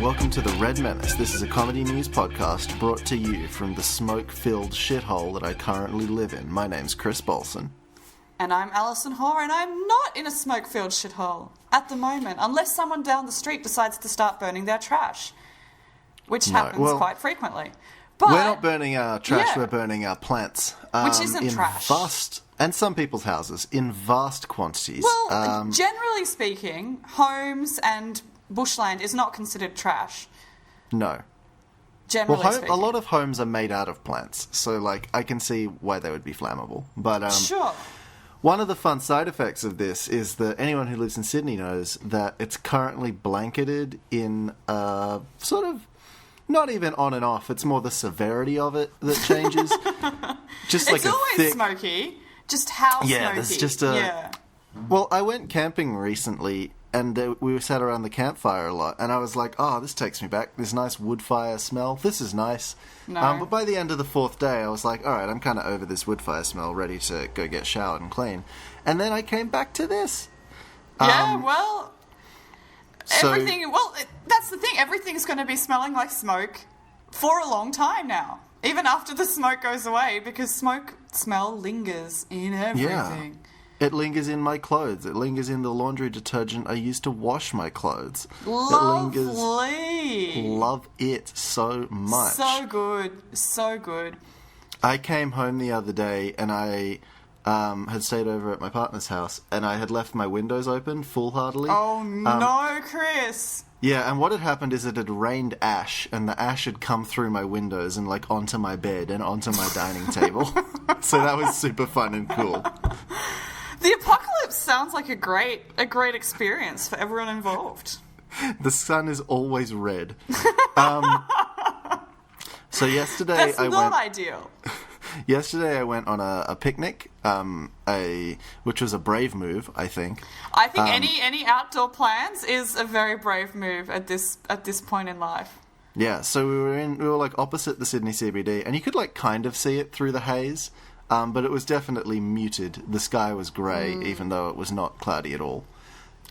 welcome to The Red Menace. This is a comedy news podcast brought to you from the smoke-filled shithole that I currently live in. My name's Chris Bolson. And I'm Alison Hoare, and I'm not in a smoke-filled shithole at the moment, unless someone down the street decides to start burning their trash, which happens quite frequently. But we're not burning our trash, we're burning our plants. Which isn't in trash. And some people's houses, in vast quantities. Well, generally speaking, homes and bushland is not considered trash. No. Generally speaking. A lot of homes are made out of plants, so, I can see why they would be flammable. But, sure. One of the fun side effects of this is that anyone who lives in Sydney knows that it's currently blanketed in sort of not even on and off. It's more the severity of it that changes. Just like it's always thick... smoky. Just how smoky. Yeah, there's just a... Yeah. Well, I went camping recently, and we sat around the campfire a lot, and I was like, oh, this takes me back. This nice wood fire smell. This is nice. No. But by the end of the fourth day, I was like, all right, I'm kind of over this wood fire smell, ready to go get showered and clean. And then I came back to this. Everything... Well, that's the thing. Everything's going to be smelling like smoke for a long time now. Even after the smoke goes away, because smoke smell lingers in everything. Yeah. It lingers in my clothes. It lingers in the laundry detergent I use to wash my clothes. Lovely. It lingers. Love it so much. So good. So good. I came home the other day and I had stayed over at my partner's house and I had left my windows open foolhardily. Oh, no, Chris. Yeah, and what had happened is it had rained ash, and the ash had come through my windows and, onto my bed and onto my dining table. So that was super fun and cool. The apocalypse sounds like a great experience for everyone involved. The sun is always red. So yesterday That's not ideal. Yesterday I went on a picnic, which was a brave move, I think. I think any outdoor plans is a very brave move at this point in life. Yeah, so we were opposite the Sydney CBD, and you could kind of see it through the haze, but it was definitely muted. The sky was grey, even though it was not cloudy at all.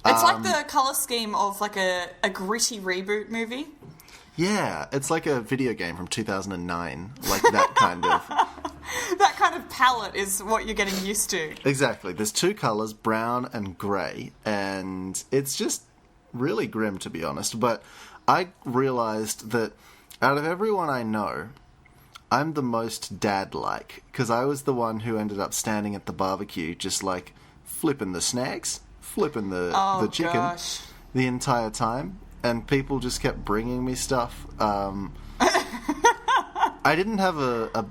It's like the colour scheme of a gritty reboot movie. Yeah, it's like a video game from 2009, that kind of... That kind of palette is what you're getting used to. Exactly. There's two colours, brown and grey, and it's just really grim, to be honest. But I realised that out of everyone I know, I'm the most dad-like, because I was the one who ended up standing at the barbecue just, flipping the snacks, flipping the chicken the entire time. And people just kept bringing me stuff. I didn't have a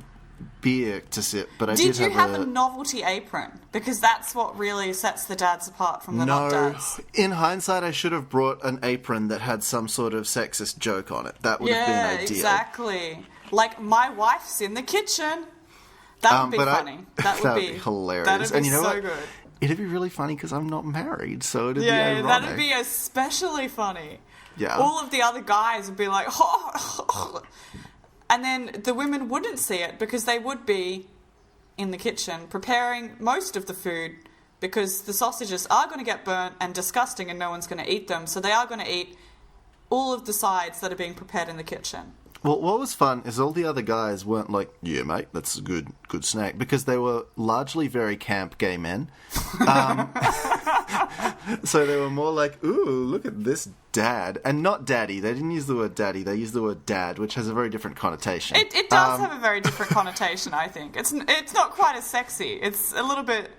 beer to sip, but I did have Did you have a novelty apron? Because that's what really sets the dads apart from the not dads. In hindsight, I should have brought an apron that had some sort of sexist joke on it. That would have been ideal. Yeah, exactly. Like, my wife's in the kitchen. That would be funny. That would be hilarious. That would be and you know so what? good. It'd be really funny because I'm not married, so it'd be ironic. Yeah, that'd be especially funny. Yeah. All of the other guys would be like, oh. And then the women wouldn't see it because they would be in the kitchen preparing most of the food because the sausages are going to get burnt and disgusting and no one's going to eat them. So they are going to eat all of the sides that are being prepared in the kitchen. Well, what was fun is all the other guys weren't like, yeah, mate, that's a good snack, because they were largely very camp gay men. So they were more like, ooh, look at this dad. And not daddy. They didn't use the word daddy. They used the word dad, which has a very different connotation. It does have a very different connotation, I think. It's not quite as sexy. It's a little bit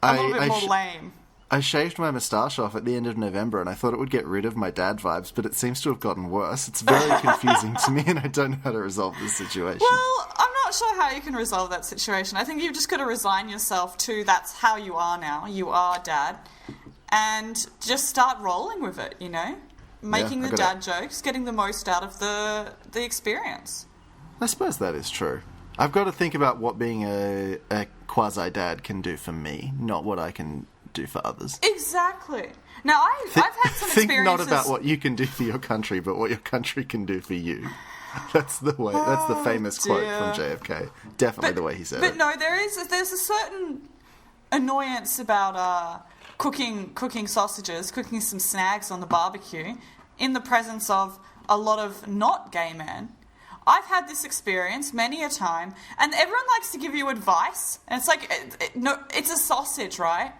more lame. I shaved my moustache off at the end of November and I thought it would get rid of my dad vibes, but it seems to have gotten worse. It's very confusing to me and I don't know how to resolve this situation. Well, I'm not sure how you can resolve that situation. I think you've just got to resign yourself to that's how you are now. You are dad. And just start rolling with it, you know? Making the dad jokes, getting the most out of the experience. I suppose that is true. I've got to think about what being a quasi-dad can do for me, not what I can do for others. Exactly. Now, I've had some experiences... Think not about what you can do for your country, but what your country can do for you. That's the way. That's the famous quote from JFK. Definitely the way he said it. But no, there's a certain annoyance about cooking sausages, cooking some snags on the barbecue, in the presence of a lot of not gay men. I've had this experience many a time, and everyone likes to give you advice, and it's like, no, it's a sausage, right?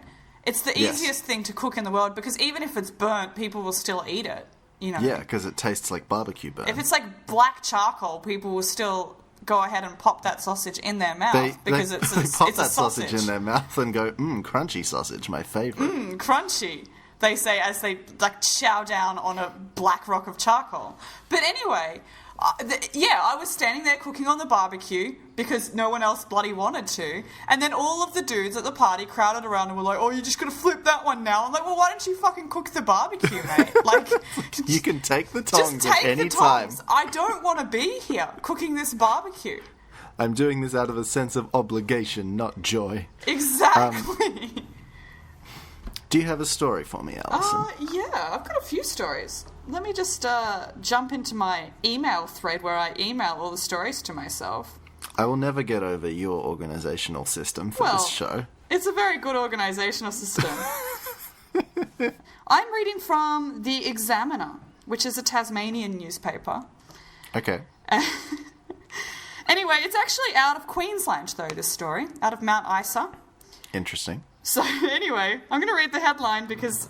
It's the easiest thing to cook in the world, because even if it's burnt, people will still eat it, you know? Yeah, because it tastes like barbecue burn. If it's like black charcoal, people will still go ahead and pop that sausage in their mouth, because they it's pop a that sausage in their mouth and go, crunchy sausage, my favourite. Crunchy, they say as they like chow down on a black rock of charcoal. But anyway, I was standing there cooking on the barbecue because no one else bloody wanted to, and then all of the dudes at the party crowded around and were like, "Oh, you're just gonna flip that one now?" I'm like, "Well, why don't you fucking cook the barbecue, mate? Like, you can take the tongs just take at any the tongs. time. I don't want to be here cooking this barbecue." I'm doing this out of a sense of obligation, not joy. Exactly. Do you have a story for me, Alison? Yeah, I've got a few stories. Let me just jump into my email thread where I email all the stories to myself. I will never get over your organisational system for this show. It's a very good organisational system. I'm reading from The Examiner, which is a Tasmanian newspaper. Okay. Anyway, it's actually out of Queensland, though, this story, out of Mount Isa. Interesting. So, anyway, I'm going to read the headline because,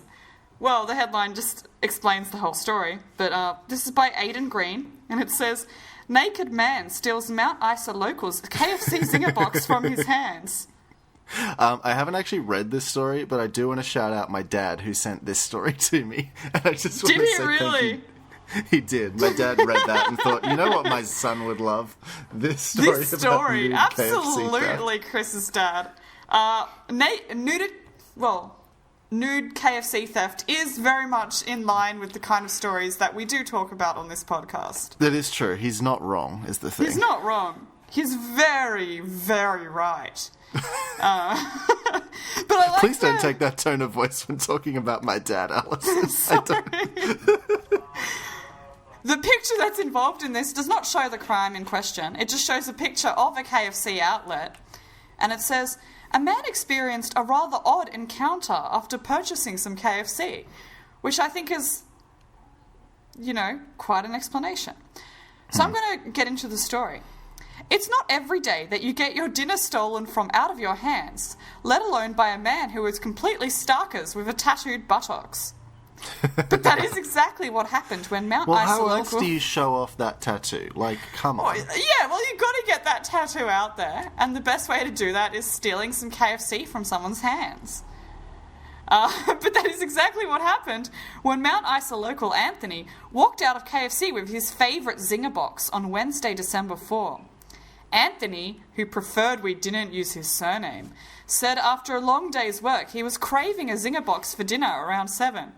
well, the headline just explains the whole story. But this is by Aidan Green, and it says, "Naked man steals Mount Isa locals KFC zinger box from his hands." I haven't actually read this story, but I do want to shout out my dad who sent this story to me. And I just want to say really? Thank you. He did. My dad read that and thought, you know what my son would love? This story. This story, about nude absolutely, Chris's dad. Nude KFC theft is very much in line with the kind of stories that we do talk about on this podcast. That is true. He's not wrong, is the thing. He's not wrong. He's very, very right. But I like Please don't take that tone of voice when talking about my dad, Alison. Sorry. The picture that's involved in this does not show the crime in question. It just shows a picture of a KFC outlet. And it says, "A man experienced a rather odd encounter after purchasing some KFC," which I think is, quite an explanation. So I'm going to get into the story. "It's not every day that you get your dinner stolen from out of your hands, let alone by a man who is completely starkers with a tattooed buttocks. But that is exactly what happened when Mount Isa how local... else do you show off that tattoo? Like, come on. You've got to get that tattoo out there, and the best way to do that is stealing some KFC from someone's hands. But that is exactly what happened when Mount Isa local Anthony walked out of KFC with his favourite zinger box on Wednesday, December 4. Anthony, who preferred we didn't use his surname, said after a long day's work he was craving a zinger box for dinner around 7.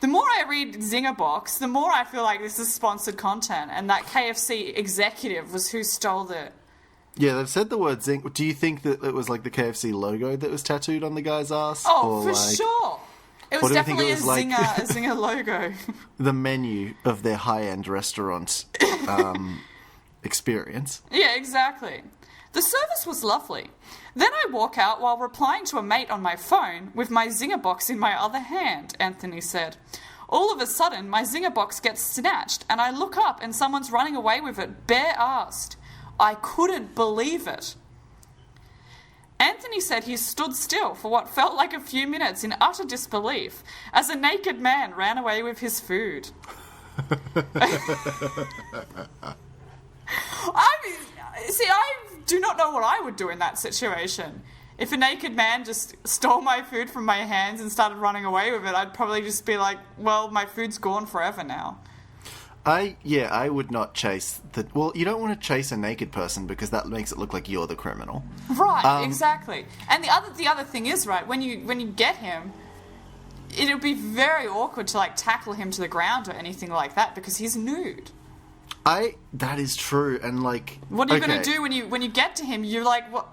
The more I read Zinger Box, the more I feel like this is sponsored content, and that KFC executive was who stole it. Yeah, they've said the word zing. Do you think that it was like the KFC logo that was tattooed on the guy's ass? Oh, for sure. It was definitely a Zinger logo. The menu of their high-end restaurant experience. Yeah, exactly. The service was lovely. Then I walk out while replying to a mate on my phone with my zinger box in my other hand, Anthony said. All of a sudden, my zinger box gets snatched and I look up and someone's running away with it bare-assed. I couldn't believe it. Anthony said he stood still for what felt like a few minutes in utter disbelief as a naked man ran away with his food. I do not know what I would do in that situation. If a naked man just stole my food from my hands and started running away with it, I'd probably just be like, well, my food's gone forever now. I would not chase the... Well, you don't want to chase a naked person because that makes it look like you're the criminal. Right, exactly. And the other thing is, right, when you get him, it'll be very awkward to, tackle him to the ground or anything like that because he's nude. That is true, and what are you going to do when you get to him? You're like, what?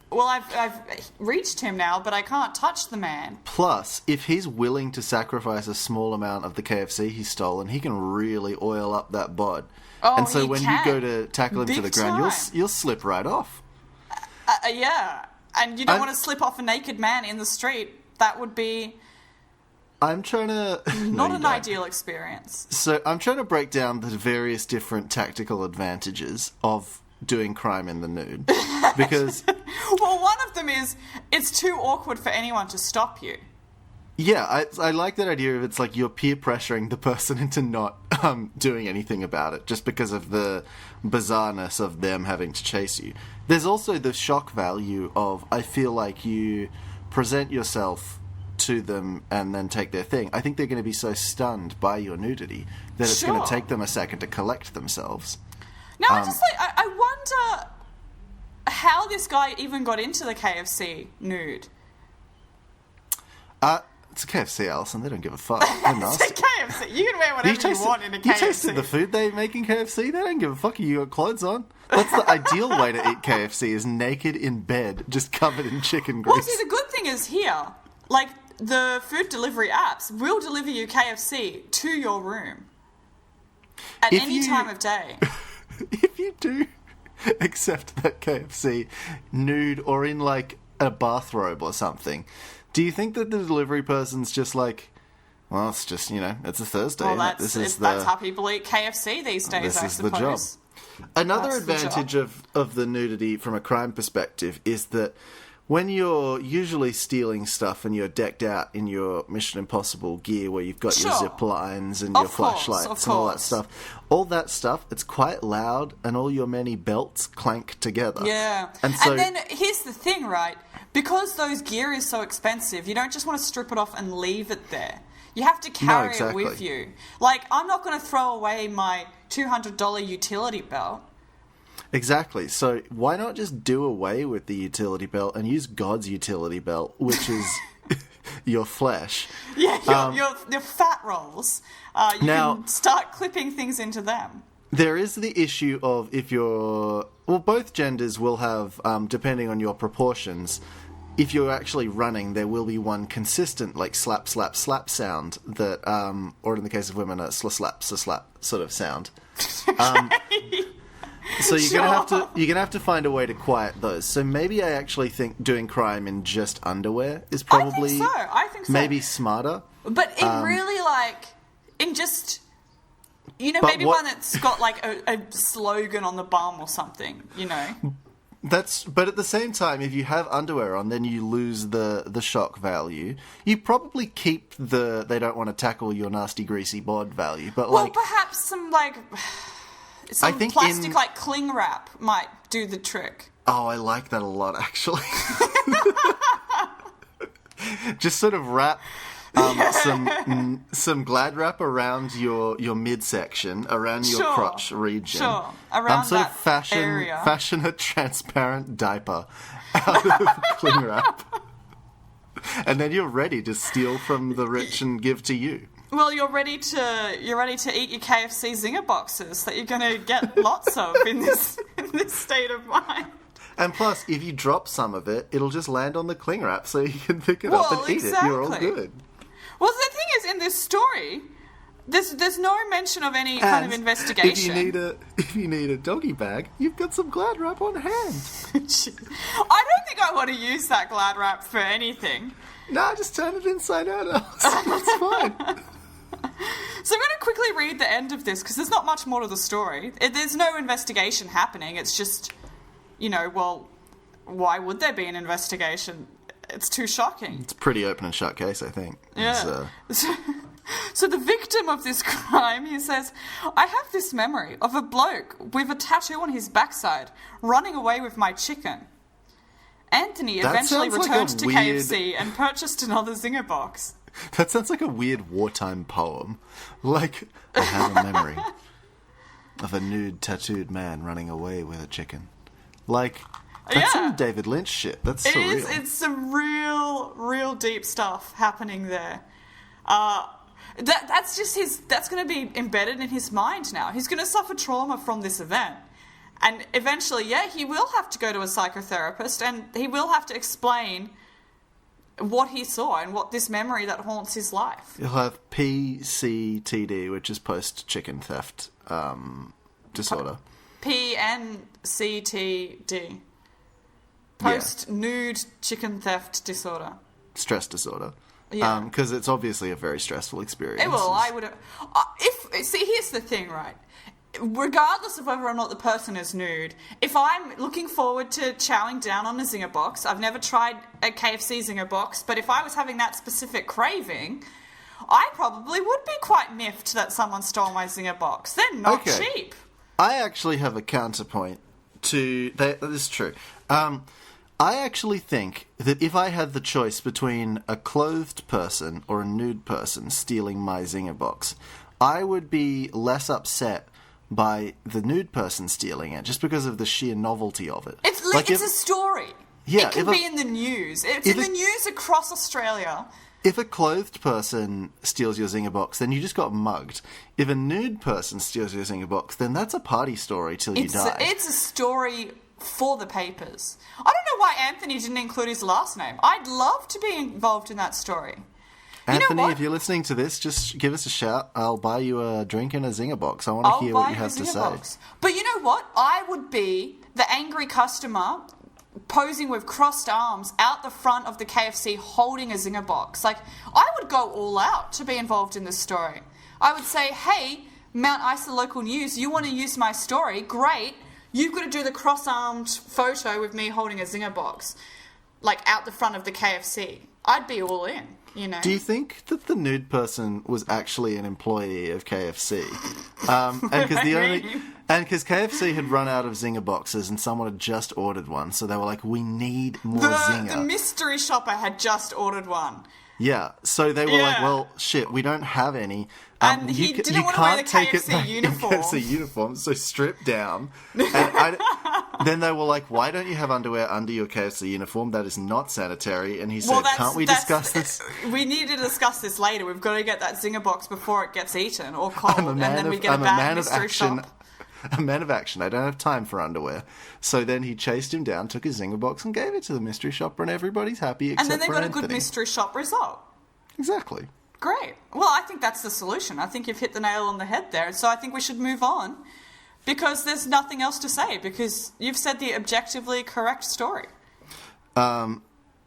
Well, I've reached him now, but I can't touch the man. Plus, if he's willing to sacrifice a small amount of the KFC he's stolen, he can really oil up that bod. Oh, and so he when can. you go to tackle him to the ground, you'll slip right off. Yeah, and you don't want to slip off a naked man in the street. That would be I'm trying to... Not an ideal experience. So I'm trying to break down the various different tactical advantages of doing crime in the nude. Because... Well, one of them is it's too awkward for anyone to stop you. Yeah, I like that idea of it's like you're peer pressuring the person into not doing anything about it just because of the bizarreness of them having to chase you. There's also the shock value of I feel like you present yourself to them and then take their thing. I think they're going to be so stunned by your nudity that it's going to take them a second to collect themselves. Now, I wonder how this guy even got into the KFC nude. It's a KFC, Alison. They don't give a fuck. They're nasty. It's a KFC. You can wear whatever you want in a KFC. You tasted the food they make in KFC? They don't give a fuck. You got clothes on. That's the ideal way to eat KFC, is naked in bed, just covered in chicken grease. Well, see, the good thing is here, like, the food delivery apps will deliver you KFC to your room at any time of day. If you do accept that KFC nude or in, like, a bathrobe or something... Do you think that the delivery person's just like, well, it's just, it's a Thursday. Well, that's how people eat KFC these days, I suppose. The job. Another advantage of the nudity from a crime perspective is that when you're usually stealing stuff and you're decked out in your Mission Impossible gear where you've got your zip lines and your flashlights and all that stuff, it's quite loud and all your many belts clank together. Yeah. And then here's the thing, right? Because those gear is so expensive, you don't just want to strip it off and leave it there. You have to carry it with you. Like, I'm not going to throw away my $200 utility belt. Exactly. So why not just do away with the utility belt and use God's utility belt, which is your flesh? Yeah, your fat rolls. You can start clipping things into them. There is the issue of if you're... Well, both genders will have, depending on your proportions, if you're actually running, there will be one consistent, like, slap, slap, slap sound that, or in the case of women, a slap, slap sort of sound. So you're gonna have to find a way to quiet those. So maybe I actually think doing crime in just underwear is probably I think so. Maybe smarter. But it really, like, in just... maybe one that's got, like, a slogan on the bum or something, But at the same time, if you have underwear on, then you lose the shock value. You probably keep the they don't want to tackle your nasty, greasy bod value. But perhaps some, like, plastic, like, cling wrap might do the trick. Oh, I like that a lot, actually. Just sort of wrap... some Glad wrap around your midsection, around your crotch region. Sure, around sort that of area. Fashion a transparent diaper out of cling wrap, and then you're ready to steal from the rich and give to you. Well, you're ready to eat your KFC Zinger boxes that you're going to get lots of in this state of mind. And plus, if you drop some of it, it'll just land on the cling wrap, so you can pick it up and eat it. You're all good. Well, the thing is, in this story, there's no mention of any kind of investigation. If you need a doggy bag, you've got some Glad wrap on hand. I don't think I want to use that Glad wrap for anything. No, just turn it inside out. That's fine. So I'm going to quickly read the end of this, because there's not much more to the story. There's no investigation happening. It's just, well, why would there be an investigation? It's too shocking. It's a pretty open and shut case, I think. Yeah. So the victim of this crime, he says, I have this memory of a bloke with a tattoo on his backside running away with my chicken. Anthony eventually returned to KFC and purchased another Zinger box. That sounds like a weird wartime poem. Like, I have a memory of a nude tattooed man running away with a chicken. Like... That's some David Lynch shit. That's surreal. It's some real deep stuff happening there. That's going to be embedded in his mind now. He's going to suffer trauma from this event. And eventually, he will have to go to a psychotherapist, and he will have to explain what he saw and what this memory that haunts his life. He'll have PCTD, which is post-chicken theft disorder. PNCTD. Post-nude chicken theft disorder. Stress disorder. Yeah. Because it's obviously a very stressful experience. Well, I would have... See, here's the thing, right? Regardless of whether or not the person is nude, if I'm looking forward to chowing down on a zinger box, I've never tried a KFC zinger box, but if I was having that specific craving, I probably would be quite miffed that someone stole my zinger box. They're not cheap. I actually have a counterpoint to... This is true. I actually think that if I had the choice between a clothed person or a nude person stealing my zinger box, I would be less upset by the nude person stealing it, just because of the sheer novelty of it. It's a story. Yeah, it can be in the news. It's in the news across Australia. If a clothed person steals your zinger box, then you just got mugged. If a nude person steals your zinger box, then that's a party story till you die. It's a story for the papers. I don't know why Anthony didn't include his last name. I'd love to be involved in that story. Anthony, if you're listening to this, just give us a shout. I'll buy you a drink and a zinger box. I want to hear what you have to say. Box. But you know what? I would be the angry customer posing with crossed arms out the front of the KFC holding a zinger box. Like, I would go all out to be involved in this story. I would say, hey, Mount Isa Local News, you want to use my story? Great. You've got to do the cross-armed photo with me holding a zinger box, like, out the front of the KFC. I'd be all in. You know. Do you think that the nude person was actually an employee of KFC? And because KFC had run out of zinger boxes and someone had just ordered one, so they were like, we need more zinger. The mystery shopper had just ordered one. Yeah, so they were like, well, shit, we don't have any. And he didn't want to wear the KFC uniform. KFC uniform, so strip down. And then they were like, why don't you have underwear under your KFC uniform? That is not sanitary. And he said, can't we discuss this? We need to discuss this later. We've got to get that zinger box before it gets eaten or cold. And then we get a bad mystery shop. A man of action. I don't have time for underwear. So then he chased him down, took his zinger box and gave it to the mystery shopper, and everybody's happy except for And then they got Anthony. a good mystery shop result. Exactly. Great. Well, I think that's the solution. I think you've hit the nail on the head there. So I think we should move on because there's nothing else to say because you've said the objectively correct story. Let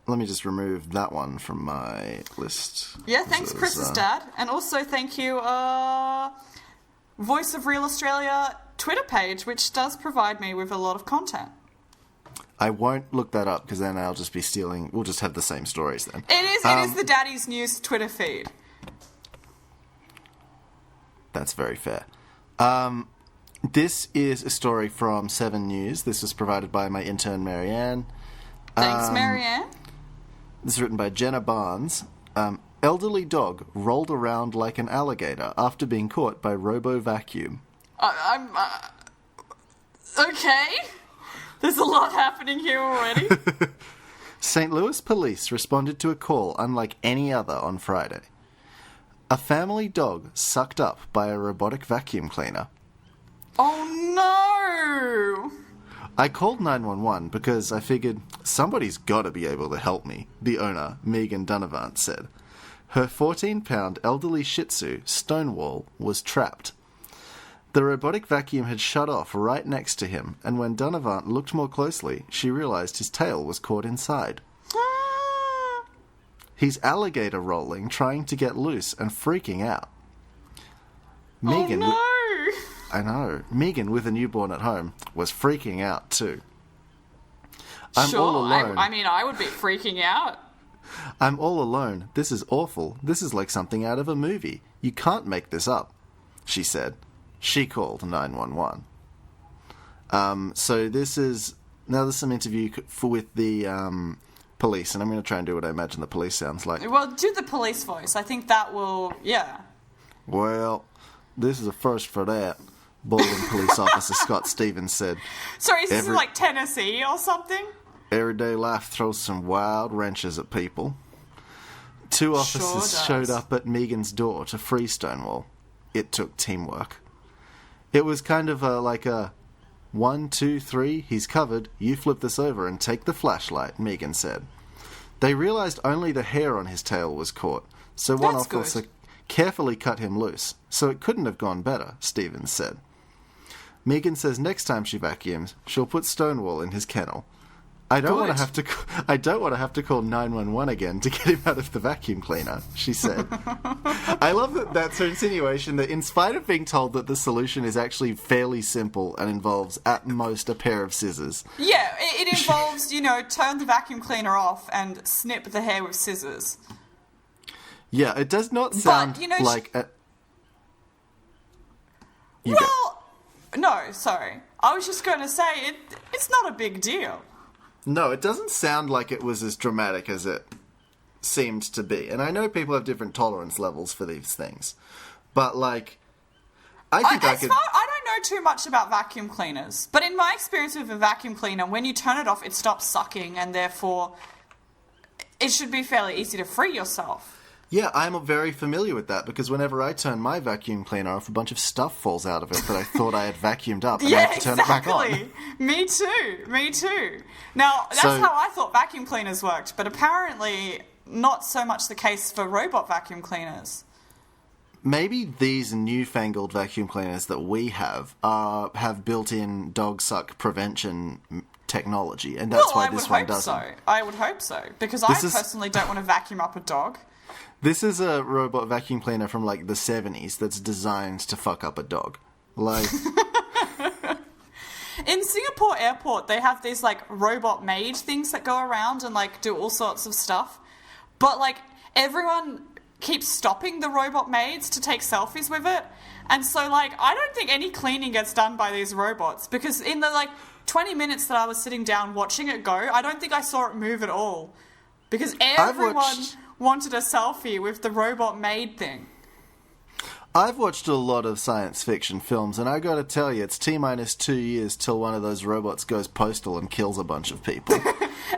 me just remove that one from my list. Yeah, thanks, Chris's dad. And also thank you, Voice of Real Australia Twitter page, which does provide me with a lot of content. I won't look that up because then I'll just be stealing. We'll just have the same stories then. It is the Daddy's News Twitter feed. That's very fair. This is a story from 7 News. This was provided by my intern, Marianne. Thanks, Marianne. This is written by Jenna Barnes. Elderly dog rolled around like an alligator after being caught by robo-vacuum. Okay. There's a lot happening here already. St. Louis police responded to a call unlike any other on Friday. A family dog sucked up by a robotic vacuum cleaner. Oh no! I called 911 because I figured somebody's got to be able to help me, the owner, Megan Donovan, said. Her 14-pound elderly Shih Tzu, Stonewall, was trapped. The robotic vacuum had shut off right next to him, and when Donovan looked more closely, she realized his tail was caught inside. He's alligator rolling, trying to get loose and freaking out. Megan, I know. Megan, with a newborn at home, was freaking out too. I'm all alone. I would be freaking out. I'm all alone. This is awful. This is like something out of a movie. You can't make this up, she said. She called 911. So this is... Now there's some interview with the police, and I'm going to try and do what I imagine the police sounds like. Well, do the police voice. I think that will... Yeah. Well, this is a first for that, Baldwin Police Officer Scott Stevens said. Sorry, is this like Tennessee or something? Everyday life throws some wild wrenches at people. 2 officers showed up at Megan's door to free Stonewall. It took teamwork. It was kind of like a 1, 2, 3, he's covered, you flip this over and take the flashlight, Megan said. They realized only the hair on his tail was caught, so one officer carefully cut him loose, so it couldn't have gone better, Stevens said. Megan says next time she vacuums, she'll put Stonewall in his kennel. I don't want to have to call 911 again to get him out of the vacuum cleaner, she said. I love that that's her insinuation that in spite of being told that the solution is actually fairly simple and involves at most a pair of scissors. Yeah, it involves, turn the vacuum cleaner off and snip the hair with scissors. Yeah, it does not sound like a... No, sorry. I was just going to say it's not a big deal. No, it doesn't sound like it was as dramatic as it seemed to be. And I know people have different tolerance levels for these things. But, I don't know too much about vacuum cleaners. But in my experience with a vacuum cleaner, when you turn it off, it stops sucking. And therefore, it should be fairly easy to free yourself. Yeah, I'm very familiar with that, because whenever I turn my vacuum cleaner off, a bunch of stuff falls out of it that I thought I had vacuumed up, and I have to turn it back on. Me too. Now, that's how I thought vacuum cleaners worked, but apparently not so much the case for robot vacuum cleaners. Maybe these newfangled vacuum cleaners that we have built-in dog suck prevention technology, and that's why this one doesn't. I would hope so, because I personally don't want to vacuum up a dog. This is a robot vacuum cleaner from, the 70s that's designed to fuck up a dog. In Singapore airport, they have these, robot maid things that go around and, do all sorts of stuff. But, everyone keeps stopping the robot maids to take selfies with it. And so, I don't think any cleaning gets done by these robots. Because in the, 20 minutes that I was sitting down watching it go, I don't think I saw it move at all. Because everyone wanted a selfie with the robot maid thing. I've watched a lot of science fiction films, and I gotta tell you, it's T-minus 2 years till one of those robots goes postal and kills a bunch of people.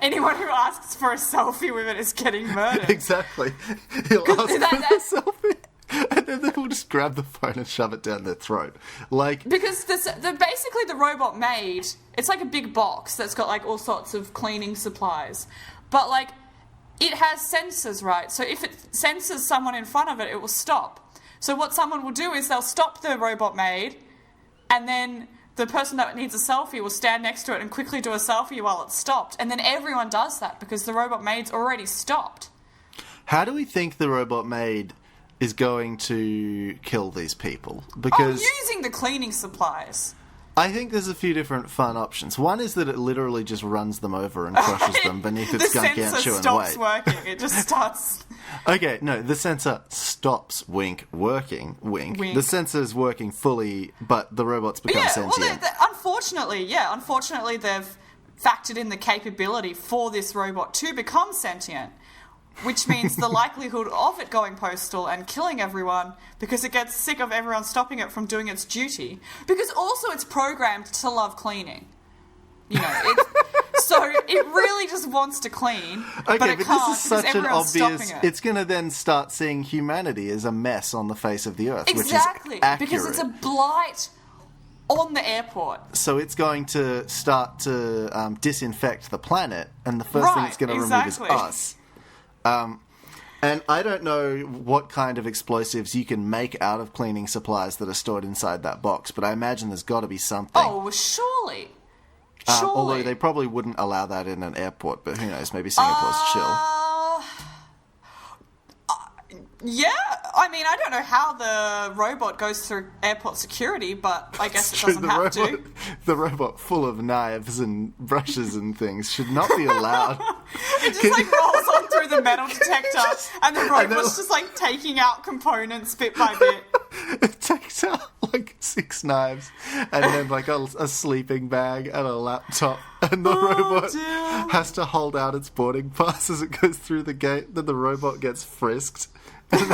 Anyone who asks for a selfie with it is getting murdered. Exactly. He'll ask for the selfie, and then they will just grab the phone and shove it down their throat. Because basically the robot maid, it's like a big box that's got, all sorts of cleaning supplies. But, it has sensors, right? So if it senses someone in front of it, it will stop. So what someone will do is they'll stop the robot maid, and then the person that needs a selfie will stand next to it and quickly do a selfie while it's stopped. And then everyone does that because the robot maid's already stopped. How do we think the robot maid is going to kill these people? Because using the cleaning supplies. I think there's a few different fun options. One is that it literally just runs them over and crushes them beneath its gargantuan weight. The sensor stops working. It just starts... Okay, no, the sensor stops working. The sensor is working fully, but the robots become sentient. Well, unfortunately they've factored in the capability for this robot to become sentient, which means the likelihood of it going postal and killing everyone because it gets sick of everyone stopping it from doing its duty. Because also it's programmed to love cleaning. So it really just wants to clean, but it can't this is such an obvious... it. It's going to then start seeing humanity as a mess on the face of the earth, exactly, which is accurate. Because it's a blight on the airport. So it's going to start to disinfect the planet, and the first thing it's going to remove is us. And I don't know what kind of explosives you can make out of cleaning supplies that are stored inside that box, but I imagine there's got to be something. Oh, well, surely. Although they probably wouldn't allow that in an airport, but who knows, maybe Singapore's chill. Yeah, I mean, I don't know how the robot goes through airport security, but I guess it doesn't have to. The robot full of knives and brushes and things should not be allowed. It just rolls on through the metal detector, and the robot's just taking out components bit by bit. It takes out 6 knives and then a sleeping bag and a laptop, and the robot has to hold out its boarding pass as it goes through the gate. Then the robot gets frisked, and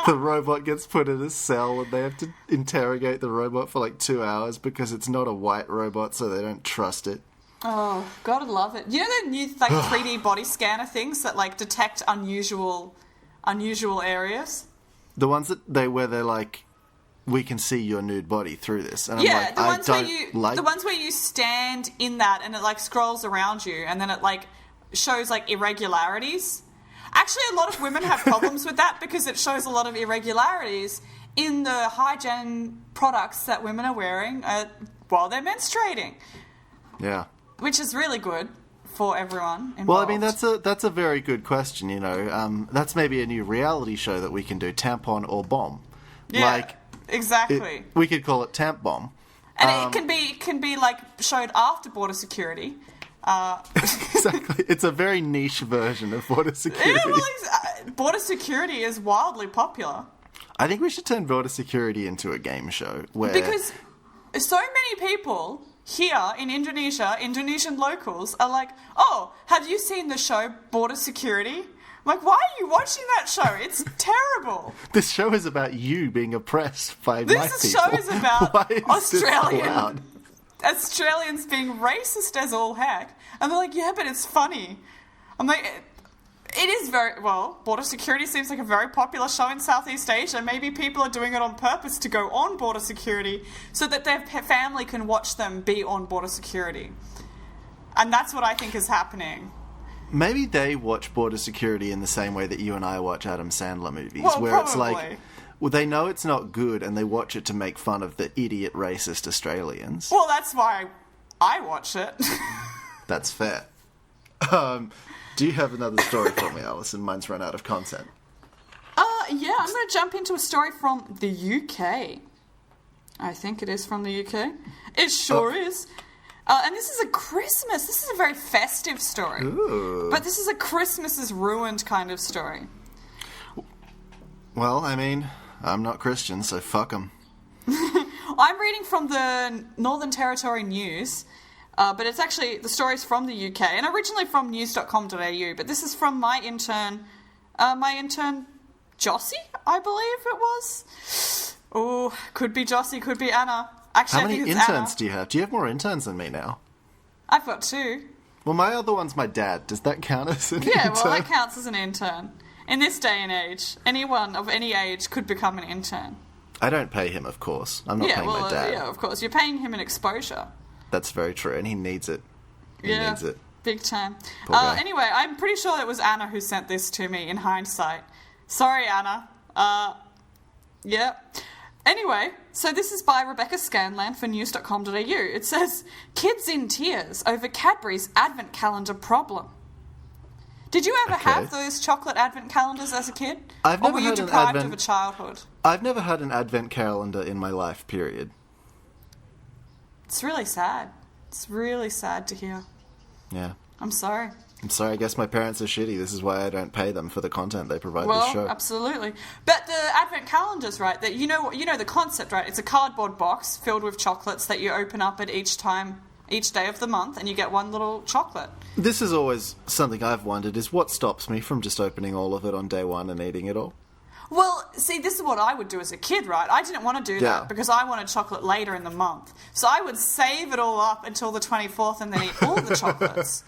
the robot gets put in a cell, and they have to interrogate the robot for 2 hours because it's not a white robot, so they don't trust it. Oh, gotta love it. You know the new 3D body scanner things that detect unusual areas? The ones where they're we can see your nude body through this. And yeah, I'm the ones where you stand in that and it scrolls around you and then it shows irregularities. Actually, a lot of women have problems with that because it shows a lot of irregularities in the hygiene products that women are wearing while they're menstruating. Yeah. Which is really good. for everyone involved? Well, I mean, that's a very good question, you know. That's maybe a new reality show that we can do, Tampon or Bomb. Yeah, exactly. We could call it Tamp Bomb. And it can be like showed after border security. Exactly. It's a very niche version of border security. Yeah, well, border security is wildly popular. I think we should turn border security into a game show where... Because so many people here in Indonesia, Indonesian locals, are like, oh, have you seen the show Border Security? I'm like, why are you watching that show? It's terrible. This show is about you being oppressed by my people. This show is about Why is this allowed? Australians being racist as all heck. And they're like, yeah, but it's funny. I'm like, it is very... Well, Border Security seems like a very popular show in Southeast Asia. Maybe people are doing it on purpose to go on Border Security so that their family can watch them be on Border Security. And that's what I think is happening. Maybe they watch Border Security in the same way that you and I watch Adam Sandler movies. Well, where probably. It's like... Well, they know it's not good and they watch it to make fun of the idiot racist Australians. Well, that's why I watch it. That's fair. Do you have another story for me, Alison? Mine's run out of content. Yeah, I'm going to jump into a story from the UK. I think it is from the UK. It sure is. And this is this is a very festive story. Ooh. But this is a Christmas is ruined kind of story. Well, I mean, I'm not Christian, so fuck 'em. I'm reading from the Northern Territory News, but it's actually, the story's from the UK, and originally from news.com.au, but this is from my intern, Jossie, I believe it was. Oh, could be Jossie, could be Anna. Actually, How I many think it's interns Anna. do you have? Do you have more interns than me now? I've got 2. Well, my other one's my dad. Does that count as an intern? Yeah, well, that counts as an intern. In this day and age, anyone of any age could become an intern. I don't pay him, of course. I'm not paying my dad. Yeah, of course. You're paying him an exposure. That's very true, and he needs it. He needs it. Big time. Poor guy. Anyway, I'm pretty sure it was Anna who sent this to me in hindsight. Sorry, Anna. Yeah. Anyway, so this is by Rebecca Scanlan for news.com.au. It says, kids in tears over Cadbury's advent calendar problem. Did you ever have those chocolate advent calendars as a kid? I've never or were you had an deprived advent... of a childhood? I've never had an advent calendar in my life, period. It's really sad. It's really sad to hear. Yeah. I'm sorry. I'm sorry, I guess my parents are shitty. This is why I don't pay them for the content they provide this show. Well, absolutely. But the advent calendars, right, that you know the concept, right? It's a cardboard box filled with chocolates that you open up at each day of the month, and you get one little chocolate. This is always something I've wondered, is what stops me from just opening all of it on day one and eating it all? Well, see, this is what I would do as a kid, right? I didn't want to do that because I wanted chocolate later in the month. So I would save it all up until the 24th and then eat all the chocolates.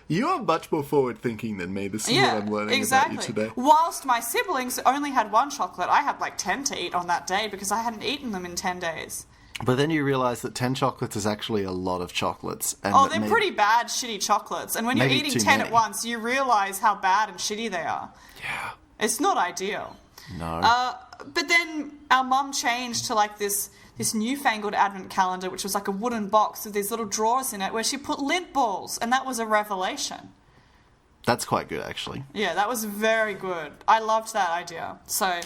You are much more forward-thinking than me. This is what I'm learning about you today. Whilst my siblings only had one chocolate, I had like 10 to eat on that day because I hadn't eaten them in 10 days. But then you realise that 10 chocolates is actually a lot of chocolates. And they're pretty bad, shitty chocolates. And when you're eating 10 at once, you realise how bad and shitty they are. Yeah. It's not ideal. No. But then our mum changed to like this newfangled advent calendar, which was like a wooden box with these little drawers in it where she put lint balls, and that was a revelation. That's quite good, actually. Yeah, that was very good. I loved that idea. So,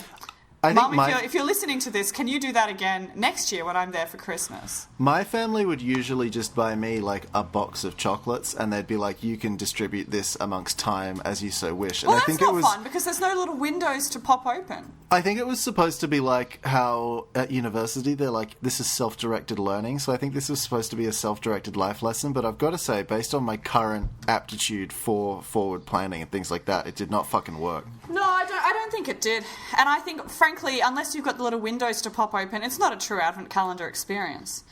I Mum, think if you're listening to this, can you do that again next year when I'm there for Christmas? My family would usually just buy me like a box of chocolates, and they'd be like, you can distribute this amongst time as you so wish. And Well, I that's think not it was fun because there's no little windows to pop open. I think it was supposed to be like how at university they're like, this is self-directed learning. So I think this was supposed to be a self-directed life lesson. But I've got to say, based on my current aptitude for forward planning and things like that, it did not fucking work. No, I don't think it did. And I think, frankly, unless you've got the little windows to pop open, it's not a true advent calendar experience.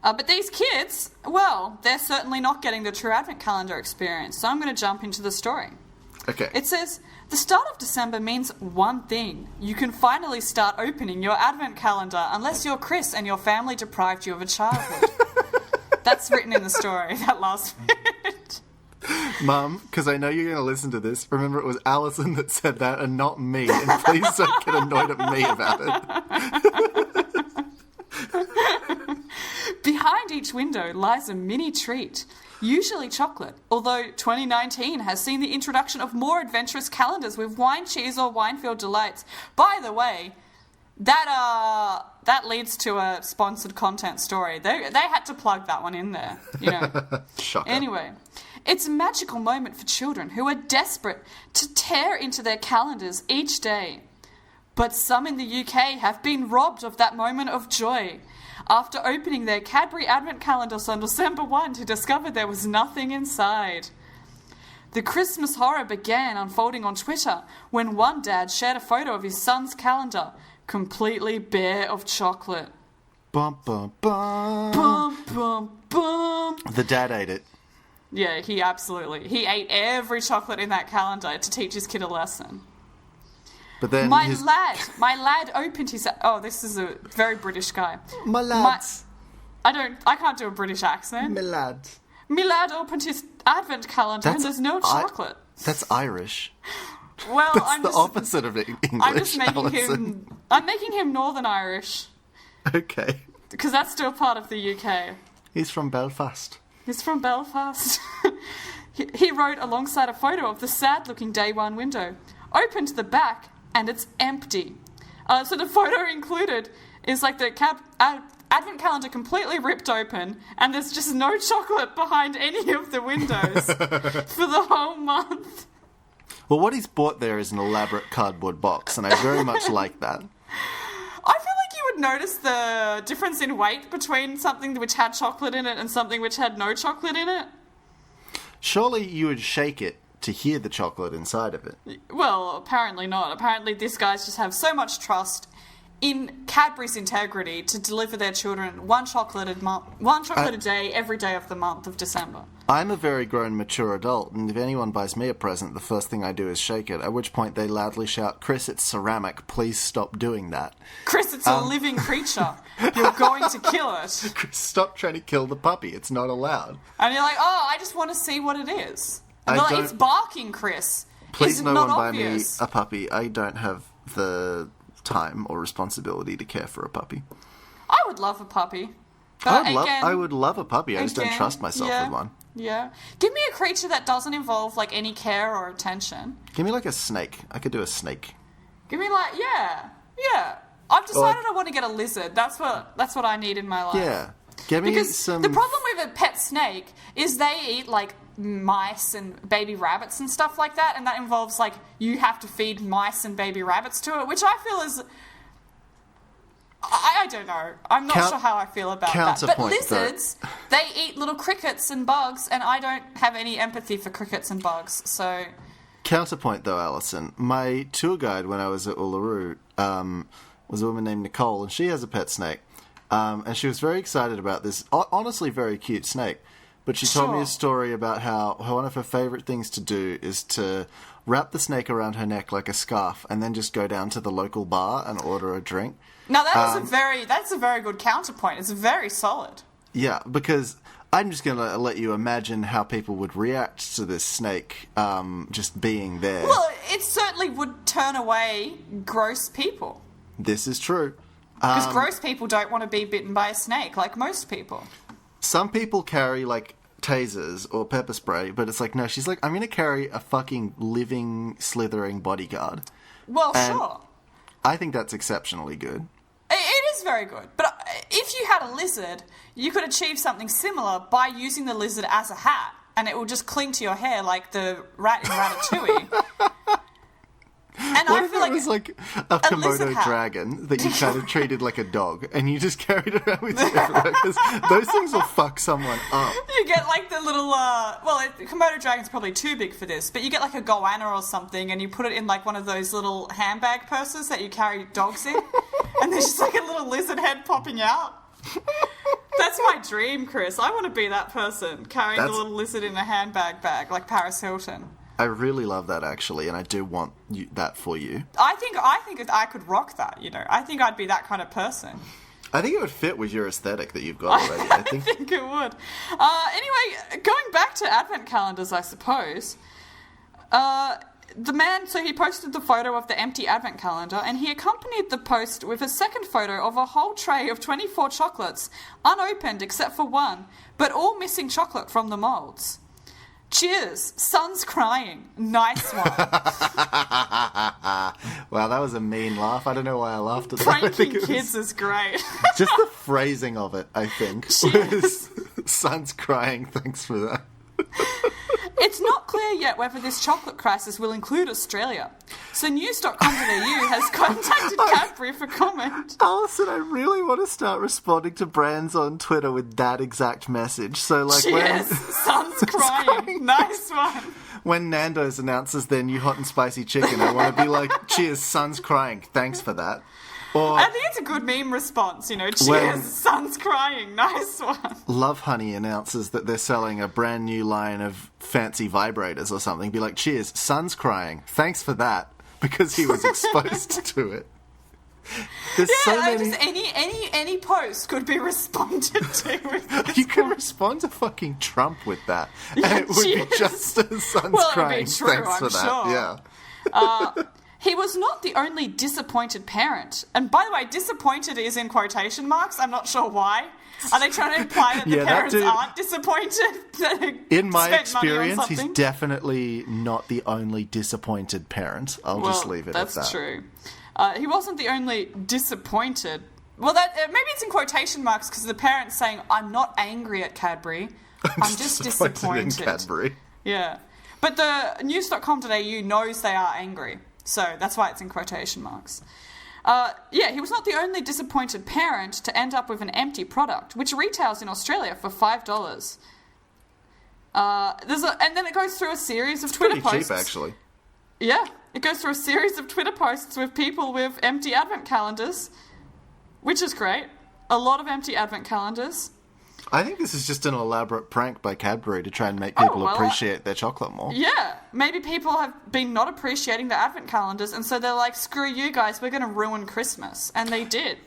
But these kids, well, they're certainly not getting the true advent calendar experience. So I'm going to jump into the story. Okay. It says, the start of December means one thing. You can finally start opening your advent calendar unless you're Chris and your family deprived you of a childhood. That's written in the story, that last bit. Mum, because I know you're going to listen to this, remember it was Alison that said that and not me, and please don't get annoyed at me about it. Behind each window lies a mini treat, usually chocolate, although 2019 has seen the introduction of more adventurous calendars with wine, cheese, or wine-filled delights. By the way, that leads to a sponsored content story. They had to plug that one in there, you know. Shocker. Anyway, it's a magical moment for children who are desperate to tear into their calendars each day. But some in the UK have been robbed of that moment of joy after opening their Cadbury Advent calendars on December 1 to discover there was nothing inside. The Christmas horror began unfolding on Twitter when one dad shared a photo of his son's calendar, completely bare of chocolate. Bum, bum, bum. Bum, bum, bum. The dad ate it. Yeah, he ate every chocolate in that calendar to teach his kid a lesson. But then my lad opened his... Oh, this is a very British guy. My lads. I can't do a British accent. My lads. My lad opened his advent calendar and there's no chocolate. That's Irish. Well, That's the opposite of English. I'm just making him Northern Irish. Okay. Because that's still part of the UK. He's from Belfast. He's from Belfast. He wrote alongside a photo of the sad-looking day one window. Open to the back, and it's empty. So the photo included is like the advent calendar completely ripped open, and there's just no chocolate behind any of the windows for the whole month. Well, what he's bought there is an elaborate cardboard box, and I very much like that. I feel like you would notice the difference in weight between something which had chocolate in it and something which had no chocolate in it. Surely you would shake it to hear the chocolate inside of it. Well, apparently not. Apparently these guys just have so much trust in Cadbury's integrity to deliver their children one chocolate a day every day of the month of December. I'm a very grown, mature adult, and if anyone buys me a present, the first thing I do is shake it, at which point they loudly shout, "Chris, it's ceramic, please stop doing that." Chris, it's a living creature. You're going to kill it. Chris, stop trying to kill the puppy, it's not allowed. And you're like, oh, I just want to see what it is. And they're like, it's barking, Chris. Please no one buy me obvious? a puppy. I don't have the time or responsibility to care for a puppy. I would love a puppy. But I would love a puppy. I just don't trust myself with one. Yeah. Give me a creature that doesn't involve like any care or attention. Give me like a snake. I could do a snake. Give me like yeah. I've decided I want to get a lizard. That's what I need in my life. Yeah. Give me because the problem with a pet snake is they eat like mice and baby rabbits and stuff like that, and that involves like you have to feed mice and baby rabbits to it, which I feel is I don't know. I'm not sure how I feel about that. But lizards, they eat little crickets and bugs, and I don't have any empathy for crickets and bugs, so... Counterpoint, though, Alison. My tour guide when I was at Uluru was a woman named Nicole, and she has a pet snake. And she was very excited about this, honestly very cute snake. But she told me a story about how one of her favourite things to do is to wrap the snake around her neck like a scarf and then just go down to the local bar and order a drink. Now, that's a very good counterpoint. It's very solid. Yeah, because I'm just going to let you imagine how people would react to this snake just being there. Well, it certainly would turn away gross people. This is true. Because gross people don't want to be bitten by a snake, like most people. Some people carry, like, tasers or pepper spray, but it's like, no, she's like, I'm going to carry a fucking living, slithering bodyguard. Well, sure. I think that's exceptionally good. It is very good. But if you had a lizard, you could achieve something similar by using the lizard as a hat, and it will just cling to your hair like the rat in Ratatouille. And what I if feel it was like a Komodo hat. dragon that you kind of treated like a dog, and you just carried around with you everywhere? Because those things will fuck someone up. You get like the little, Komodo dragon's probably too big for this, but you get like a goanna or something, and you put it in like one of those little handbag purses that you carry dogs in, and there's just like a little lizard head popping out. That's my dream, Chris. I want to be that person carrying the little lizard in a handbag bag, like Paris Hilton. I really love that, actually, and I do want that for you. I think I could rock that, you know. I think I'd be that kind of person. I think it would fit with your aesthetic that you've got already. I think it would. Anyway, going back to advent calendars, I suppose. The man, so he posted the photo of the empty advent calendar, and he accompanied the post with a second photo of a whole tray of 24 chocolates, unopened except for one, but all missing chocolate from the moulds. Cheers, son's crying. Nice one. Wow, that was a mean laugh. I don't know why I laughed at that. Pranking kids is great. Just the phrasing of it, I think. Cheers. Son's crying, thanks for that. It's not clear yet whether this chocolate crisis will include Australia. So news.com.au has contacted Cadbury for comment. Alison, I really want to start responding to brands on Twitter with that exact message. So, like, Cheers, son's crying. Nice one. When Nando's announces their new hot and spicy chicken, I want to be like, cheers, son's crying. Thanks for that. Or I think it's a good meme response, cheers, son's crying, nice one. Love Honey announces that they're selling a brand new line of fancy vibrators or something. Be like, cheers, son's crying. Thanks for that, because he was exposed to it. There's so many... just any post could be responded to with this. You can respond to fucking Trump with that, and it would be just as son's crying. It'd be true, Thanks for I'm that. sure. Yeah. He was not the only disappointed parent. And by the way, disappointed is in quotation marks. I'm not sure why. Are they trying to imply that the parents aren't disappointed? In my experience, he's definitely not the only disappointed parent. I'll just leave it at that. That's true. He wasn't the only disappointed. Well, maybe it's in quotation marks because the parent's saying, I'm not angry at Cadbury. I'm just disappointed. In Cadbury. Yeah. But the news.com.au knows they are angry. So that's why it's in quotation marks. He was not the only disappointed parent to end up with an empty product, which retails in Australia for $5. And then it goes through a series of Twitter posts. Pretty cheap, actually. Yeah, it goes through a series of Twitter posts with people with empty advent calendars, which is great. A lot of empty advent calendars. I think this is just an elaborate prank by Cadbury to try and make people appreciate their chocolate more. Yeah, maybe people have been not appreciating the advent calendars, and so they're like, screw you guys, we're going to ruin Christmas. And they did.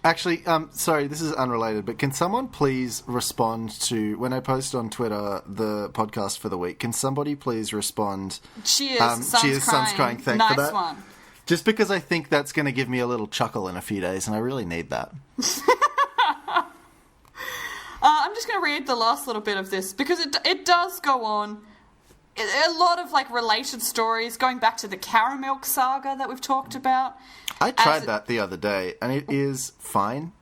Actually, sorry, this is unrelated, but can someone please respond to, when I post on Twitter the podcast for the week, can somebody please respond? Cheers, son's crying. Thanks nice for that. One. Just because I think that's going to give me a little chuckle in a few days, and I really need that. I'm just going to read the last little bit of this because it does go on. A lot of related stories going back to the caramel saga that we've talked about. I tried that the other day, and it is fine.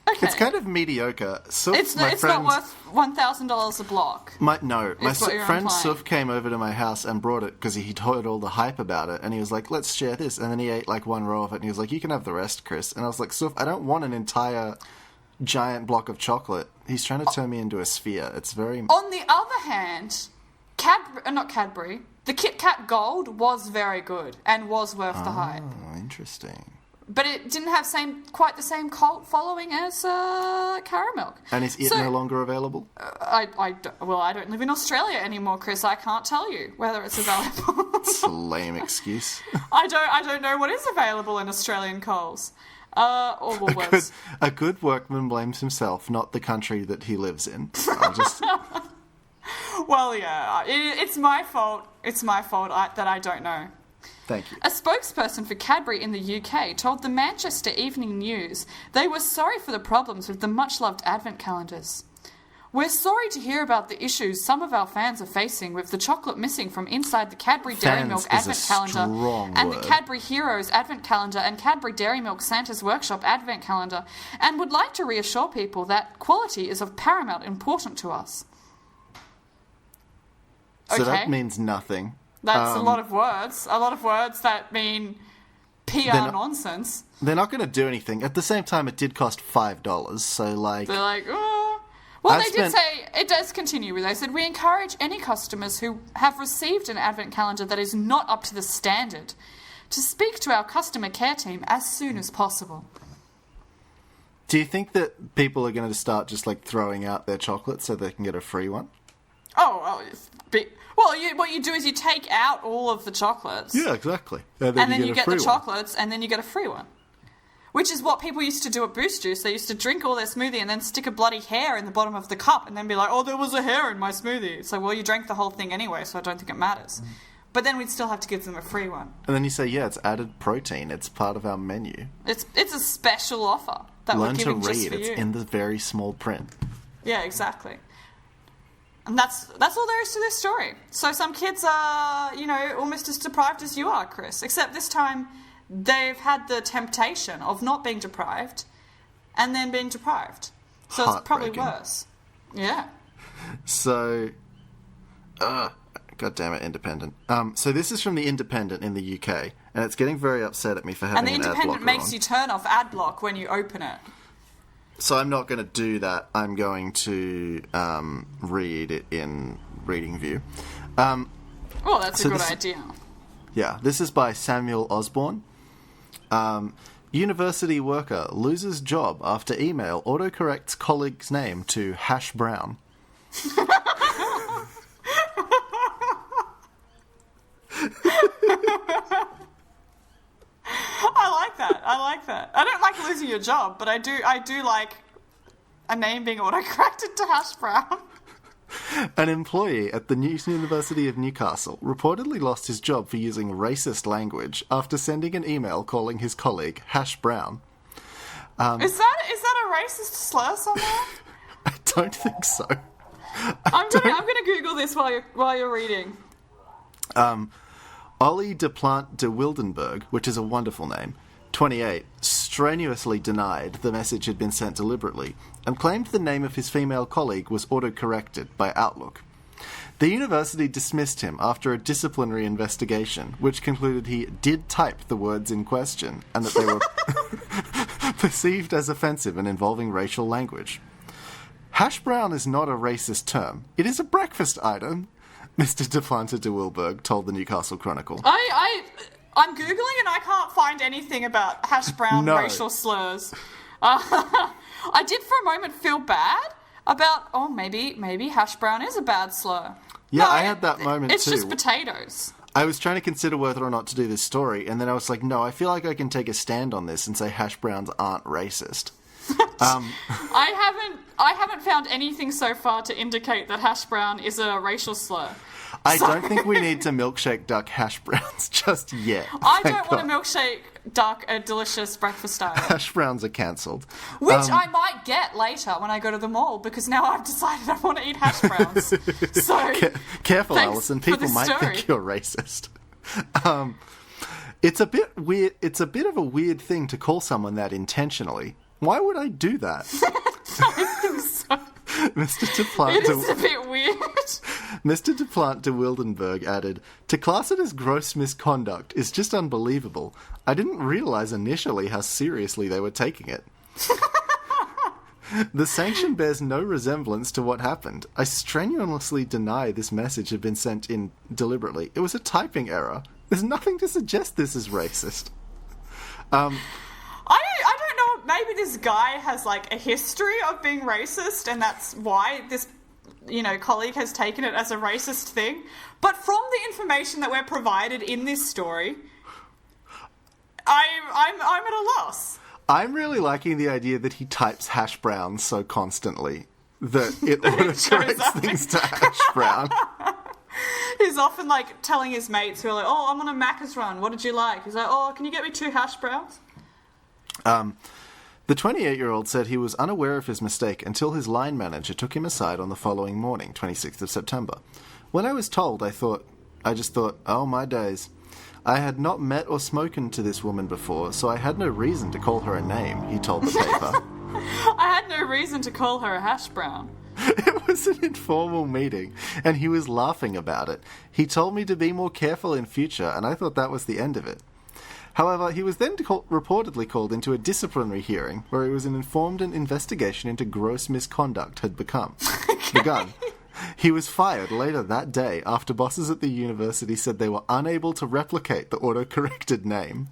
Okay. It's kind of mediocre. It's not worth $1,000 a block. My friend Suf came over to my house and brought it because he heard all the hype about it, and he was like, let's share this. And then he ate one row of it, and he was like, you can have the rest, Chris. And I was like, Suf, I don't want an entire giant block of chocolate. He's trying to turn me into a sphere. It's very... On the other hand, Cadbury, the Kit Kat Gold was very good and was worth the hype. Oh, interesting. But it didn't have quite the same cult following as caramel. And is it no longer available? I don't live in Australia anymore, Chris. I can't tell you whether it's available. It's a lame excuse. I don't know what is available in Australian Coles. Or Woolworths. A good workman blames himself, not the country that he lives in. I'll just... Well, yeah, it's my fault. It's my fault that I don't know. Thank you. A spokesperson for Cadbury in the UK told the Manchester Evening News they were sorry for the problems with the much-loved advent calendars. We're sorry to hear about the issues some of our fans are facing with the chocolate missing from inside the Cadbury Dairy Milk Advent Calendar and the Cadbury Heroes Advent Calendar and Cadbury Dairy Milk Santa's Workshop Advent Calendar, and would like to reassure people that quality is of paramount importance to us. So that means nothing. That's a lot of words. A lot of words that mean PR nonsense. They're not going to do anything. At the same time, it did cost $5, so They're like, oh... Well, did say, it does continue with, they said, we encourage any customers who have received an advent calendar that is not up to the standard to speak to our customer care team as soon as possible. Do you think that people are going to start just throwing out their chocolate so they can get a free one? What you do is you take out all of the chocolates. Yeah, exactly. And then you get the chocolates and then you get a free one. Which is what people used to do at Boost Juice. They used to drink all their smoothie and then stick a bloody hair in the bottom of the cup and then be like, oh, there was a hair in my smoothie. It's like, well, you drank the whole thing anyway, so I don't think it matters. But then we'd still have to give them a free one. And then you say, yeah, it's added protein. It's part of our menu. It's a special offer that Learn we're to giving just read. for It's you. in the very small print. Yeah, exactly. And that's all there is to this story. So some kids are, almost as deprived as you are, Chris. Except this time they've had the temptation of not being deprived and then being deprived. So it's probably worse. Yeah. So, God damn it, Independent. So this is from the Independent in the UK, and it's getting very upset at me for having an ad blocker on. And the Independent makes you turn off ad block when you open it. So I'm not going to do that. I'm going to read it in Reading View. That's a good idea. Yeah, this is by Samuel Osborne. University worker loses job after email autocorrects colleague's name to Hash Brown. I like that. I don't like losing your job, but I do like a name being autocorrected to Hash Brown. An employee at the University of Newcastle reportedly lost his job for using racist language after sending an email calling his colleague Hash Brown. Is that a racist slur somewhere? I don't think so. I'm gonna Google this while you're reading. Ollie de Plant de Wildenberg, which is a wonderful name, 28, strenuously denied the message had been sent deliberately and claimed the name of his female colleague was autocorrected by Outlook. The university dismissed him after a disciplinary investigation, which concluded he did type the words in question and that they were perceived as offensive and involving racial language. Hash brown is not a racist term. It is a breakfast item, Mr. De Planta de Wilberg told the Newcastle Chronicle. I'm Googling and I can't find anything about hash brown racial slurs. I did for a moment feel bad about, maybe hash brown is a bad slur. Yeah, I had that moment it's too. It's just potatoes. I was trying to consider whether or not to do this story, and then I was like, no, I feel like I can take a stand on this and say hash browns aren't racist. I haven't found anything so far to indicate that hash brown is a racial slur. I don't think we need to milkshake duck hash browns just yet. I don't want to milkshake duck a delicious breakfast item. Hash browns are cancelled. Which I might get later when I go to the mall, because now I've decided I want to eat hash browns. So careful, Alison. People might think you're racist. It's a bit weird. It's a bit of a weird thing to call someone that intentionally. Why would I do that? I think so. Mr. DePlant it is a bit weird. Mr. DePlant de Wildenberg added, "To class it as gross misconduct is just unbelievable. I didn't realise initially how seriously they were taking it. The sanction bears no resemblance to what happened. I strenuously deny this message had been sent in deliberately. It was a typing error. There's nothing to suggest this is racist." I don't know, maybe this guy has like a history of being racist and that's why this, colleague has taken it as a racist thing. But from the information that we're provided in this story, I'm at a loss. I'm really liking the idea that he types hash brown so constantly that it autocorrects things to hash brown. He's often like telling his mates who are like, "Oh, I'm on a Macca's run. What did you like?" He's like, "Oh, can you get me 2 hash browns?" The 28-year-old said he was unaware of his mistake until his line manager took him aside on the following morning, 26th of September. When I was told, I just thought, oh my days. I had not met or spoken to this woman before, so I had no reason to call her a name, he told the paper. I had no reason to call her a hash brown. It was an informal meeting, and he was laughing about it. He told me to be more careful in future, and I thought that was the end of it. However, he was then reportedly called into a disciplinary hearing where he was informed an investigation into gross misconduct had begun. He was fired later that day after bosses at the university said they were unable to replicate the autocorrected name.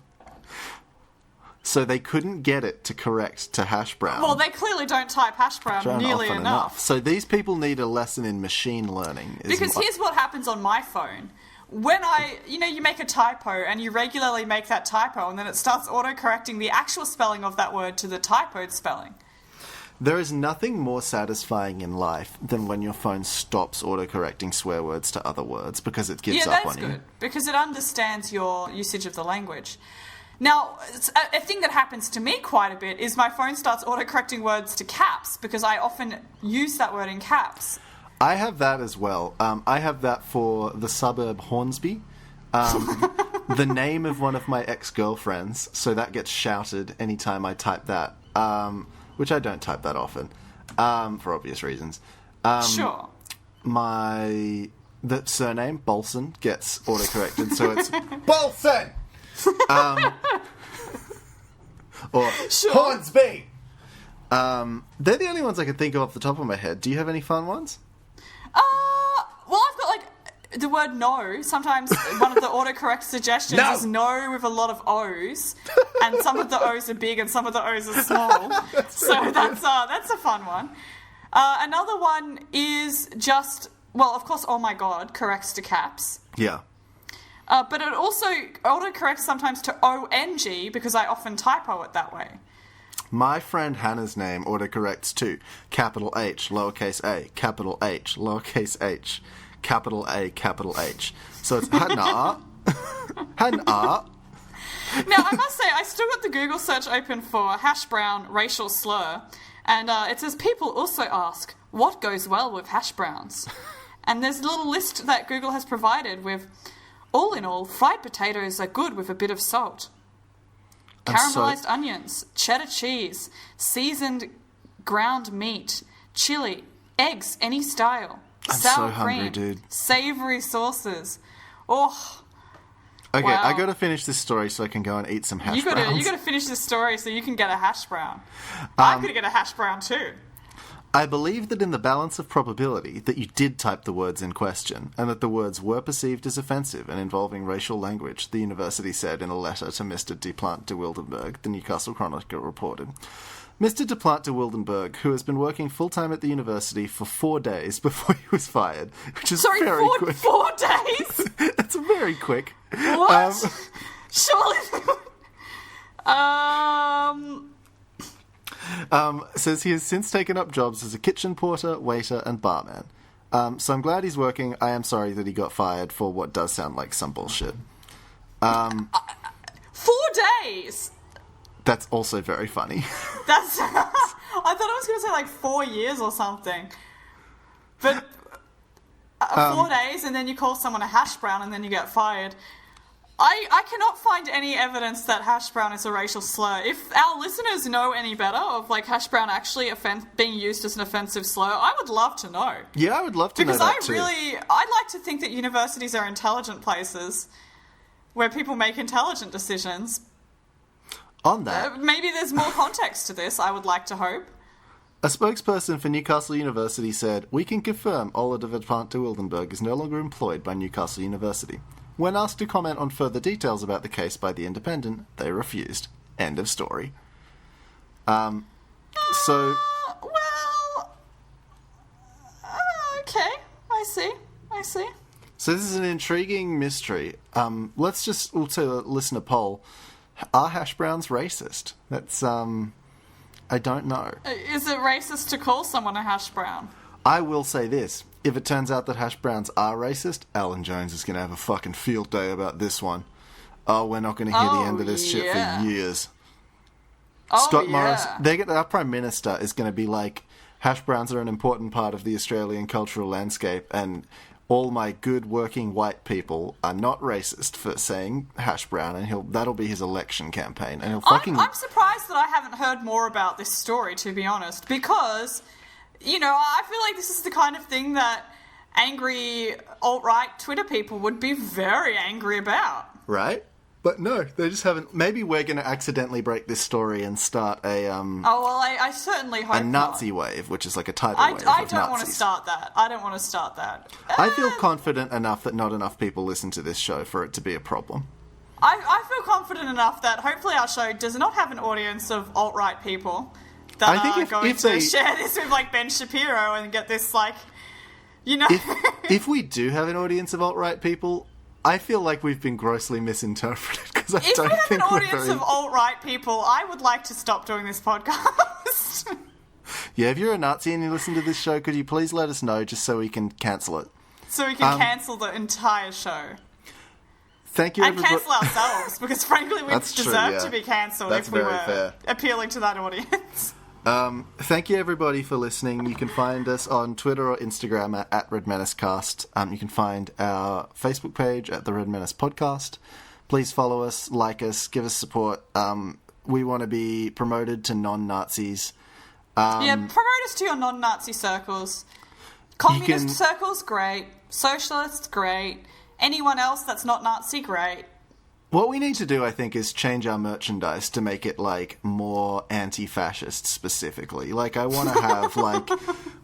So they couldn't get it to correct to hash brown. Well, they clearly don't type hash brown nearly enough. So these people need a lesson in machine learning. Because here's what happens on my phone. When you make a typo and you regularly make that typo and then it starts autocorrecting the actual spelling of that word to the typoed spelling. There is nothing more satisfying in life than when your phone stops autocorrecting swear words to other words because it gives up on you. Yeah, that's good, because it understands your usage of the language. Now, a thing that happens to me quite a bit is my phone starts autocorrecting words to caps because I often use that word in caps. I have that as well. I have that for the suburb Hornsby. The name of one of my ex-girlfriends, so that gets shouted anytime I type that, which I don't type that often, for obvious reasons. Sure. The surname, Bolson, gets autocorrected, so it's Bolson! Or Sure. Hornsby! They're the only ones I can think of off the top of my head. Do you have any fun ones? Well, I've got, like, the word no. Sometimes one of the autocorrect suggestions is no with a lot of O's, and some of the O's are big and some of the O's are small. That's a fun one. Another one is just, well, of course, oh my god, corrects to caps. Yeah. But it also autocorrects sometimes to ONG because I often typo it that way. My friend Hannah's name autocorrects to capital H, lowercase a, capital H, lowercase h, capital A, capital H. So it's Hannah. Hannah. Now, I must say, I still got the Google search open for hash brown racial slur, and it says people also ask, what goes well with hash browns? And there's a little list that Google has provided with, all in all, fried potatoes are good with a bit of salt. Caramelized onions, cheddar cheese, seasoned ground meat, chili, eggs, any style, sour hungry, cream, dude. savory sauces. Oh, okay, wow. I gotta finish this story so I can go and eat some hash browns. You gotta finish this story so you can get a hash brown. I'm gonna get a hash brown too. I believe that in the balance of probability that you did type the words in question, and that the words were perceived as offensive and involving racial language, the university said in a letter to Mr. Duplant de Wildenberg, the Newcastle Chronicle reported. Mr. Duplant de Wildenberg, who has been working full-time at the university for 4 days before he was fired, which is very quick. 4 days? That's very quick. What? Surely... Says he has since taken up jobs as a kitchen porter, waiter, and barman. So I'm glad he's working. I am sorry that he got fired for what does sound like some bullshit. 4 days? That's also very funny. That's... I thought I was going to say like 4 years or something. But 4 days and then you call someone a hash brown and then you get fired. I cannot find any evidence that hash brown is a racial slur. If our listeners know any better of like hash brown actually being used as an offensive slur, I would love to know. Yeah, I would love to know that too. Because I'd like to think that universities are intelligent places where people make intelligent decisions. On that, maybe there's more context to this, I would like to hope. A spokesperson for Newcastle University said, "We can confirm Ola de Duplant de Wildenberg is no longer employed by Newcastle University." When asked to comment on further details about the case by The Independent, they refused. End of story. Okay. I see. So this is an intriguing mystery. Let's just also listen to poll. Are hash browns racist? That's, I don't know. Is it racist to call someone a hash brown? I will say this. If it turns out that hash browns are racist, Alan Jones is going to have a fucking field day about this one. Oh, we're not going to hear the end of this shit for years. Scott Morris, our Prime Minister is going to be like, hash browns are an important part of the Australian cultural landscape, and all my good working white people are not racist for saying hash brown, and that'll be his election campaign. And I'm surprised that I haven't heard more about this story, to be honest, because... You know, I feel like this is the kind of thing that angry alt-right Twitter people would be very angry about. Right? But no, they just haven't. Maybe we're going to accidentally break this story and start a I certainly hope a Nazi not. Wave, which is like a tidal wave of Nazis. I don't want to start that. I feel confident enough that not enough people listen to this show for it to be a problem. I feel confident enough that hopefully our show does not have an audience of alt-right people that are going to share this with, like, Ben Shapiro and get this, like, you know... If we do have an audience of alt-right people, I feel like we've been grossly misinterpreted, because I don't think we're If we have an audience of alt-right people, I would like to stop doing this podcast. Yeah, if you're a Nazi and you listen to this show, could you please let us know just so we can cancel it? So we can cancel the entire show. Thank you, and everybody. cancel ourselves, because frankly we deserve to be cancelled if we were appealing to that audience. Thank you, everybody, for listening. You can find us on Twitter or Instagram at Red Menace Cast. You can find our Facebook page at the Red Menace Podcast. Please follow us, like us, give us support. We want to be promoted to non-Nazis. Promote us to your non-Nazi circles. Communist circles, great. Socialists, great. Anyone else that's not Nazi, great. What we need to do, I think, is change our merchandise to make it, like, more anti-fascist specifically. Like, I want to have, like...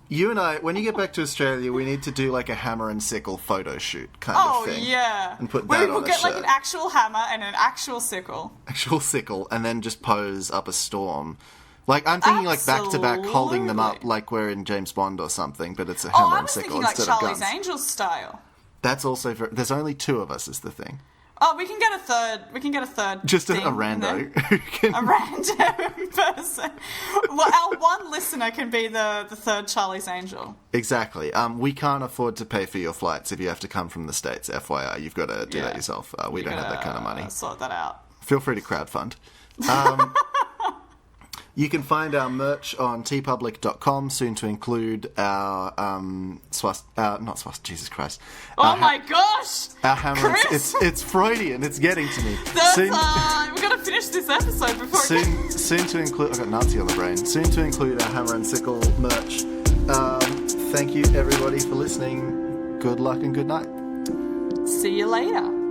You and I, when you get back to Australia, we need to do, like, a hammer and sickle photo shoot kind of thing. Oh, yeah. And put that on a shirt. We'll get, like, an actual hammer and an actual sickle. Actual sickle, and then just pose up a storm. Like, I'm thinking, like, back-to-back, holding them up like we're in James Bond or something, but it's a hammer and sickle instead of guns. I was thinking, like, Charlie's Angels style. That's also... There's only 2 of us is the thing. Oh, we can get a third. Just a rando. A random person. Well, our one listener can be the third Charlie's Angel. Exactly. We can't afford to pay for your flights if you have to come from the States, FYI. You've got to do that yourself. We don't have that kind of money. Sort that out. Feel free to crowdfund. You can find our merch on tpublic.com, soon to include our Jesus Christ. Oh my gosh! Our hammer. It's Freudian. It's getting to me. We've got to finish this episode before. Soon to include. I've got Nazi on the brain. Soon to include our hammer and sickle merch. Thank you everybody for listening. Good luck and good night. See you later.